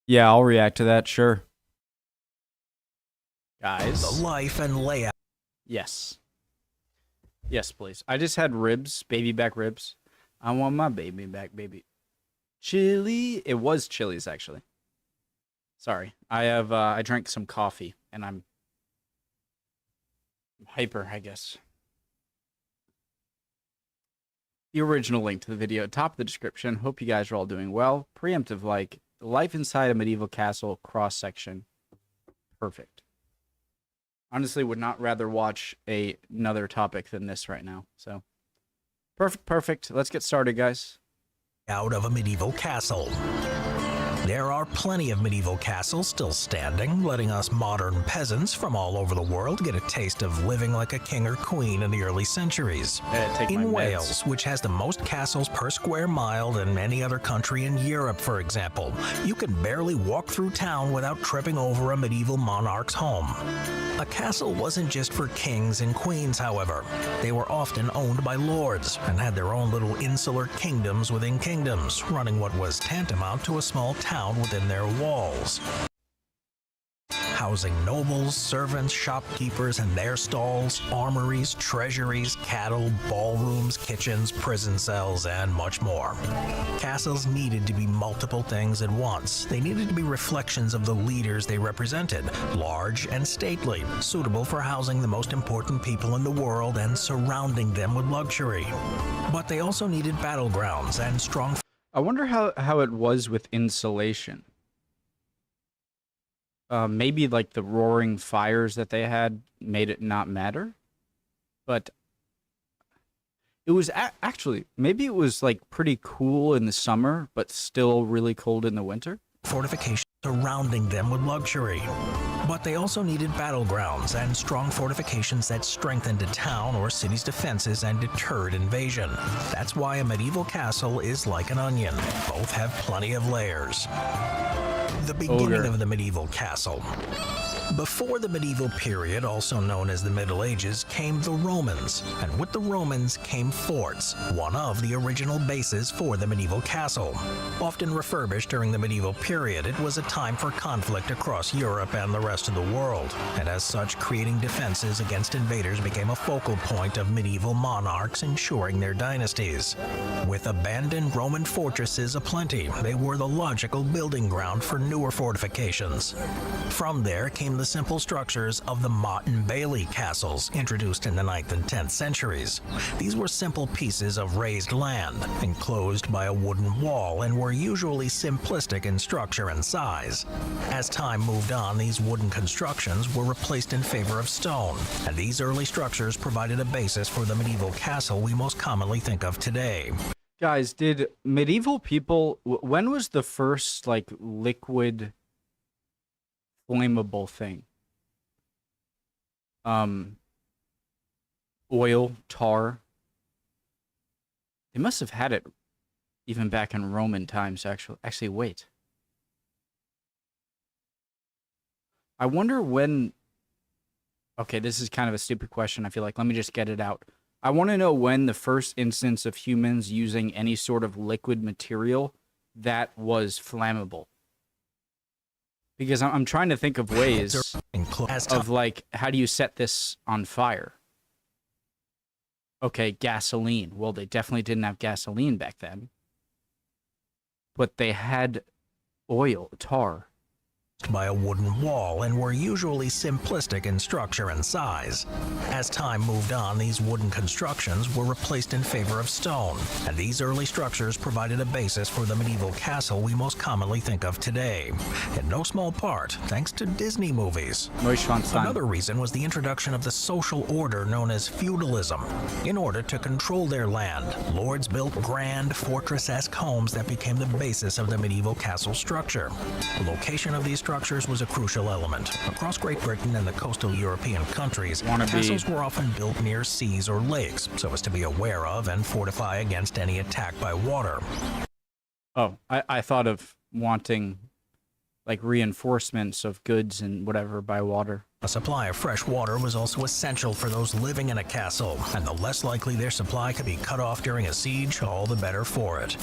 Yeah, I'll react to that, sure. The Guys. life and layout. Yes. Yes, please. I just had ribs, baby back ribs. I want my baby back, baby. Chili. It was Chili's, actually. Sorry. I drank some coffee, and I'm hyper, I guess. The original link to the video, top of the description. Hope you guys are all doing well. Preemptive like, life inside a medieval castle, cross-section. Perfect. Honestly, would not rather watch another topic than this right now. So, perfect. Let's get started, guys. Out of a medieval castle. There are plenty of medieval castles still standing, letting us modern peasants from all over the world get a taste of living like a king or queen in the early centuries. In Wales, which has the most castles per square mile than any other country in Europe, for example, you can barely walk through town without tripping over a medieval monarch's home. A castle wasn't just for kings and queens, however. They were often owned by lords and had their own little insular kingdoms within kingdoms, running what was tantamount to a small town within their walls. Housing nobles, servants, shopkeepers and their stalls, armories, treasuries, cattle, ballrooms, kitchens, prison cells, and much more. Castles needed to be multiple things at once. They needed to be reflections of the leaders they represented, large and stately, suitable for housing the most important people in the world and surrounding them with luxury. But they also needed battlegrounds and strong... I wonder how it was with insulation. Maybe like the roaring fires that they had made it not matter. But it was actually, maybe it was like pretty cool in the summer, but still really cold in the winter. Fortifications surrounding them with luxury. But they also needed battlegrounds and strong fortifications that strengthened a town or city's defenses and deterred invasion. That's why a medieval castle is like an onion. Both have plenty of layers. The beginning of the medieval castle. Before the medieval period, also known as the Middle Ages, came the Romans, and with the Romans came forts, one of the original bases for the medieval castle. Often refurbished during the medieval period, it was a time for conflict across Europe and the rest of the world, and as such, creating defenses against invaders became a focal point of medieval monarchs ensuring their dynasties. With abandoned Roman fortresses aplenty, they were the logical building ground for newer fortifications. From there came the simple structures of the Motte and Bailey castles, introduced in the 9th and 10th centuries. These were simple pieces of raised land, enclosed by a wooden wall, and were usually simplistic in structure and size. As time moved on, these wooden constructions were replaced in favor of stone, and these early structures provided a basis for the medieval castle we most commonly think of today. Guys, did medieval people, when was the first like liquid flammable thing? Oil, tar. They must have had it even back in Roman times, actually. Actually, wait. I wonder when... Okay, this is kind of a stupid question, I feel like. Let me just get it out. I want to know when the first instance of humans using any sort of liquid material that was flammable. Because I'm trying to think of ways of, like, how do you set this on fire? Okay, gasoline. Well, they definitely didn't have gasoline back then. But they had oil, tar. By a wooden wall and were usually simplistic in structure and size. As time moved on, these wooden constructions were replaced in favor of stone, and these early structures provided a basis for the medieval castle we most commonly think of today, in no small part thanks to Disney movies. Another reason was the introduction of the social order known as feudalism. In order to control their land, lords built grand fortress-esque homes that became the basis of the medieval castle structure. The location of these structures was a crucial element. Across Great Britain and the coastal European countries, castles were often built near seas or lakes, so as to be aware of and fortify against any attack by water. Oh, I thought of wanting, like, reinforcements of goods and whatever by water. A supply of fresh water was also essential for those living in a castle, and the less likely their supply could be cut off during a siege, all the better for it.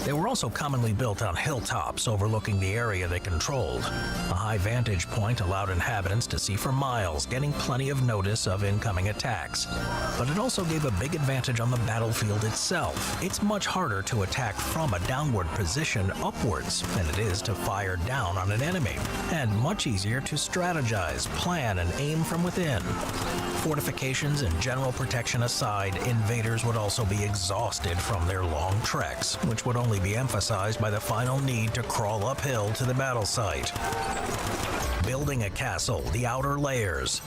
They were also commonly built on hilltops overlooking the area they controlled. A high vantage point allowed inhabitants to see for miles, getting plenty of notice of incoming attacks. But it also gave a big advantage on the battlefield itself. It's much harder to attack from a downward position upwards than it is to fire down on an enemy, and much easier to strategize, plan, and aim from within. Fortifications and general protection aside, invaders would also be exhausted from their long treks, which would only be emphasized by the final need to crawl uphill to the battle site. Building a castle, the outer layers.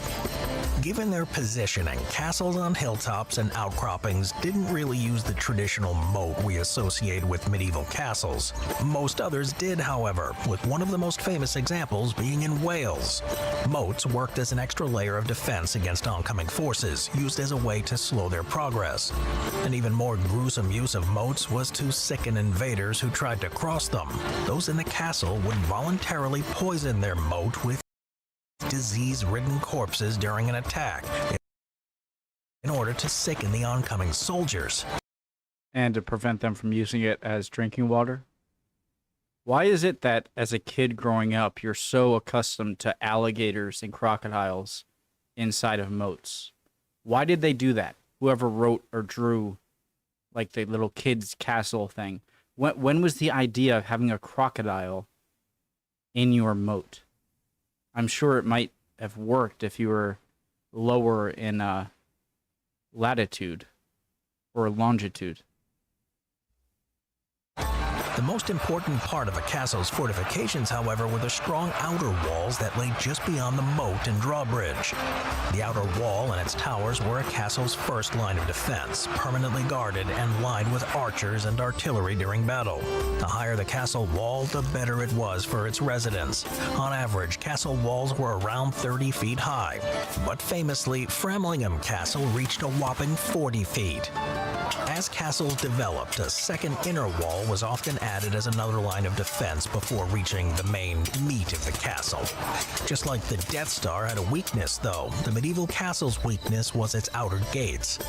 Given their positioning, castles on hilltops and outcroppings didn't really use the traditional moat we associate with medieval castles. Most others did, however, with one of the most famous examples being in Wales. Moats worked as an extra layer of defense against oncoming forces, used as a way to slow their progress. An even more gruesome use of moats was to sicken invaders who tried to cross them. Those in the castle would voluntarily poison their moat with disease-ridden corpses during an attack in order to sicken the oncoming soldiers. And to prevent them from using it as drinking water? Why is it that as a kid growing up, you're so accustomed to alligators and crocodiles inside of moats? Why did they do that? Whoever wrote or drew like the little kids castle thing. When was the idea of having a crocodile in your moat? I'm sure it might have worked if you were lower in latitude or longitude. The most important part of a castle's fortifications, however, were the strong outer walls that lay just beyond the moat and drawbridge. The outer wall and its towers were a castle's first line of defense, permanently guarded and lined with archers and artillery during battle. The higher the castle wall, the better it was for its residents. On average, castle walls were around 30 feet high, but famously, Framlingham Castle reached a whopping 40 feet. As castles developed, a second inner wall was often added as another line of defense before reaching the main meat of the castle. Just like the Death Star had a weakness, though, the medieval castle's weakness was its outer gates.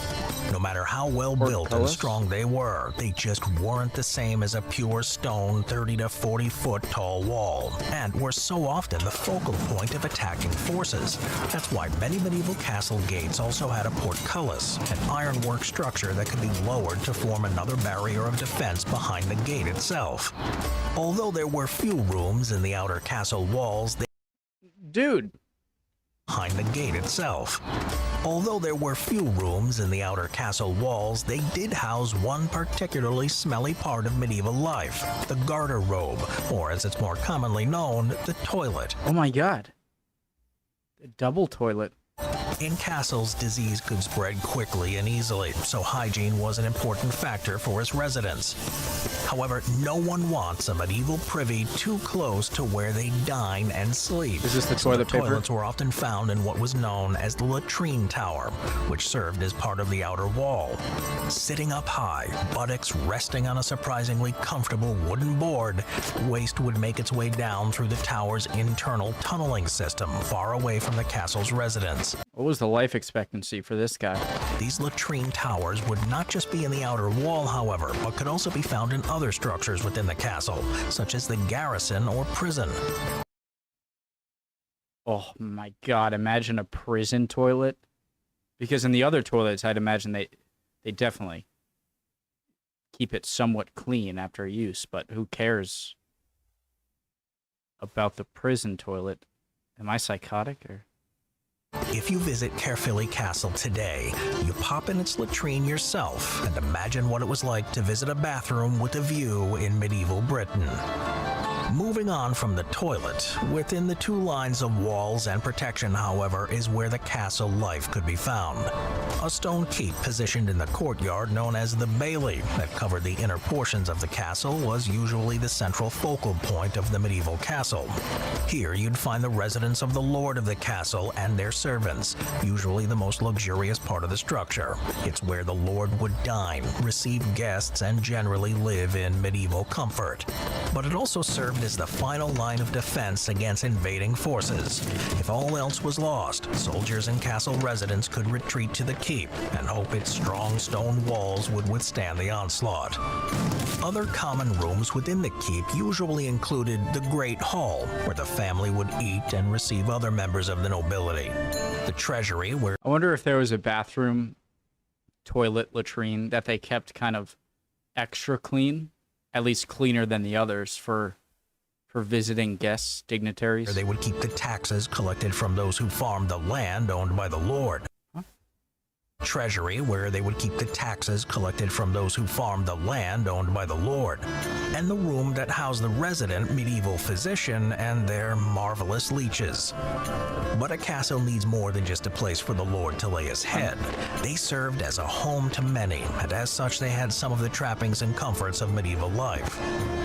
No matter how well built and strong they were, they just weren't the same as a pure stone 30 to 40 foot tall wall, and were so often the focal point of attacking forces. That's why many medieval castle gates also had a portcullis, an ironwork structure that could be lowered to form another barrier of defense behind the gate itself. Although there were few rooms in the outer castle walls, behind the gate itself. Although there were few rooms in the outer castle walls, they did house one particularly smelly part of medieval life, the garderobe, or as it's more commonly known, the toilet. Oh my god. The double toilet. In castles, disease could spread quickly and easily, so hygiene was an important factor for its residents. However, no one wants a medieval privy too close to where they dine and sleep. Is this the toilet paper? Toilets were often found in what was known as the latrine tower, which served as part of the outer wall. Sitting up high, buttocks resting on a surprisingly comfortable wooden board, waste would make its way down through the tower's internal tunneling system, far away from the castle's residents. What was the life expectancy for this guy? These latrine towers would not just be in the outer wall, however, but could also be found in other structures within the castle, such as the garrison or prison. Oh my god, imagine a prison toilet. Because in the other toilets, I'd imagine they definitely keep it somewhat clean after use, but who cares about the prison toilet? Am I psychotic or? If you visit Caerphilly Castle today, you pop in its latrine yourself and imagine what it was like to visit a bathroom with a view in medieval Britain. Moving on from the toilet, within the two lines of walls and protection, however, is where the castle life could be found. A stone keep positioned in the courtyard known as the bailey that covered the inner portions of the castle was usually the central focal point of the medieval castle. Here you'd find the residence of the lord of the castle and their servants, usually the most luxurious part of the structure. It's where the lord would dine, receive guests, and generally live in medieval comfort. But it also served served as the final line of defense against invading forces. If all else was lost, soldiers and castle residents could retreat to the keep and hope its strong stone walls would withstand the onslaught. Other common rooms within the keep usually included the Great Hall, where the family would eat and receive other members of the nobility. The treasury, where I wonder if there was a bathroom, toilet, latrine that they kept kind of extra clean, at least cleaner than the others for visiting guests, dignitaries. they would keep the taxes collected from those who farmed the land owned by the lord. Treasury, where they would keep the taxes collected from those who farmed the land owned by the lord, and the room that housed the resident medieval physician and their marvelous leeches. But a castle needs more than just a place for the lord to lay his head. They served as a home to many, and as such they had some of the trappings and comforts of medieval life.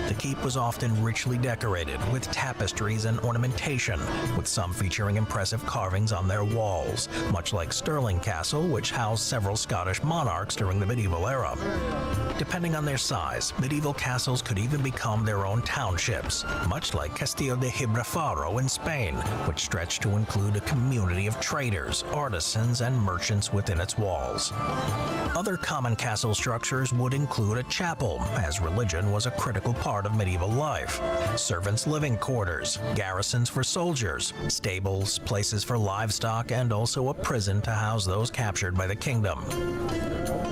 The keep was often richly decorated with tapestries and ornamentation, with some featuring impressive carvings on their walls, much like Stirling Castle, which housed several Scottish monarchs during the medieval era. Depending on their size, medieval castles could even become their own townships, much like Castillo de Gibraltar in Spain, which stretched to include a community of traders, artisans, and merchants within its walls. Other common castle structures would include a chapel, as religion was a critical part of medieval life, servants' living quarters, garrisons for soldiers, stables, places for livestock, and also a prison to house those captured by the kingdom.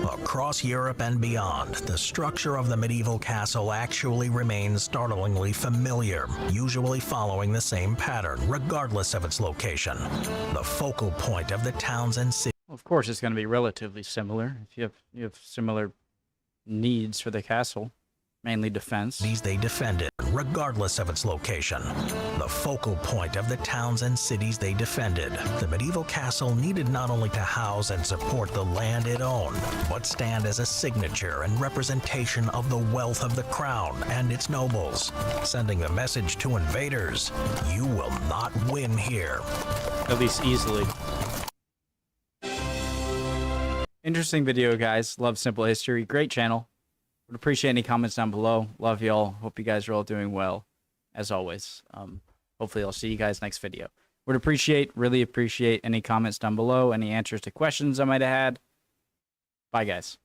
Across Europe and beyond, the structure of the medieval castle actually remains startlingly familiar, usually following the same pattern, regardless of its location. The focal point of the towns and cities. Of course, it's going to be relatively similar if you have similar needs for the castle, mainly defense. They defended, regardless of its location. The focal point of the towns and cities they defended. The medieval castle needed not only to house and support the land it owned, but stand as a signature and representation of the wealth of the crown and its nobles, sending the message to invaders: you will not win here. At least easily. Interesting video, guys. Love Simple History. Great channel. Would appreciate any comments down below. Love y'all. Hope you guys are all doing well, as always. Hopefully I'll see you guys next video. Would really appreciate any comments down below, any answers to questions I might have had. Bye, guys.